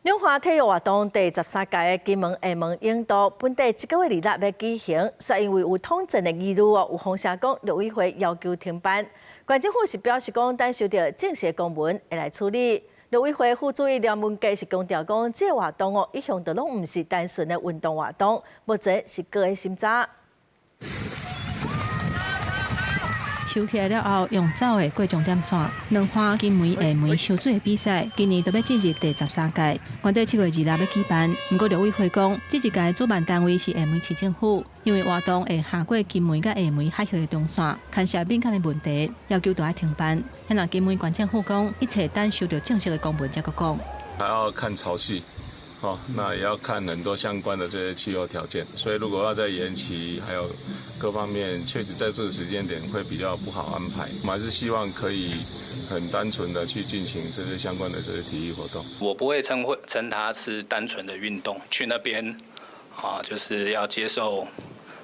两华体育活动第13届的金门厦门影都，本地这个月2日要举行，却因为有通证的疑虑有风声讲陆委会要求停办。县政府是表示讲，等收到正式公文会来处理。陆委会副主任梁文佳是强调讲，这个活动一向都拢唔是单纯的运动活动，目前是各个审查。 收起来了后，用走的过终点线，两华金门厦门烧水的比赛，今年都要进入第13届。原定7月2日要举办，不过陆委会讲，这一届主办单位是厦门市政府，因为活动会下过金门甲厦门海峡的中线，牵涉敏感的问题，要求都要停办。现在金门县政府讲，一切等收到正式的公文才讲。还要看潮汐。 那也要看很多相关的这些气候条件，所以如果要再延期，还有各方面，确实在这个时间点会比较不好安排。我们还是希望可以很单纯的去进行这些相关的这些体育活动。我不会称它是单纯的运动，去那边就是要接受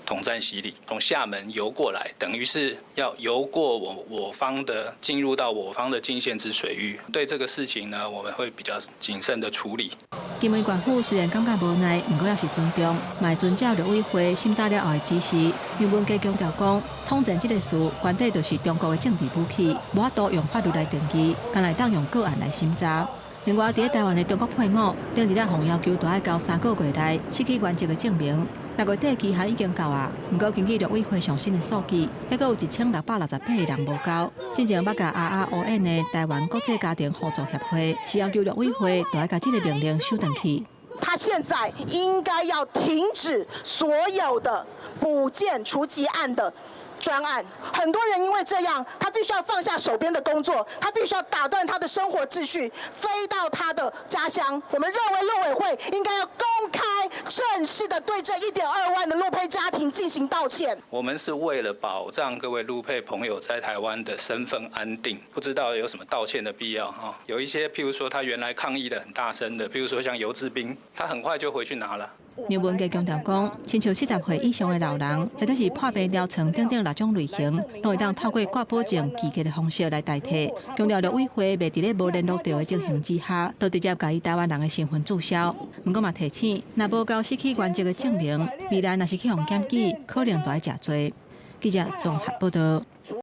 统战洗礼，从厦门游过来，等于是要游过我方的进入到我方的禁限制水域。对这个事情呢，我们会比较谨慎的处理。 金门县府虽然感觉无奈，不过也是尊重，嘛遵照陆委会审查了后的指示。梁文佳强调讲，统战这个事，原底就是中国的政治武器，无法度用法律来定义，干来当用个案来审查。另外，伫台湾的中国配偶，顶一日互要求，都要交3个月内失去原籍的证明。6月底期限已经到啊，不过根据陆委会上新的数据，还阁有1668个人无交。真正捌甲 RRON 的台湾国际家庭互助协会，是要求陆委会都要把这个命令收回去。 他现在应该要停止所有的补件除籍案的专案。很多人因为这样，他必须要放下手边的工作，他必须要打断他的生活秩序，飞到他的家乡。我们认为陆委会应该要公开、正式的对这1.2万的陆配家庭进行道歉。我们是为了保障各位陆配朋友在台湾的身份安定，不知道有什么道歉的必要哈？有一些，譬如说他原来抗议的很大声的，譬如说像游志斌，他很快就回去拿了。 梁文佳强调讲，亲像70岁以上的老人，或者是破病疗程等6种类型，拢会当透过挂保证寄给的方式来代替。强调陆委会袂伫咧无联络到的情形之下，都直接甲伊台湾人的身份注销。不过嘛提醒，若无交失去原籍的证明，未来若是去用检举，可能都要吃罪。记者综合报道。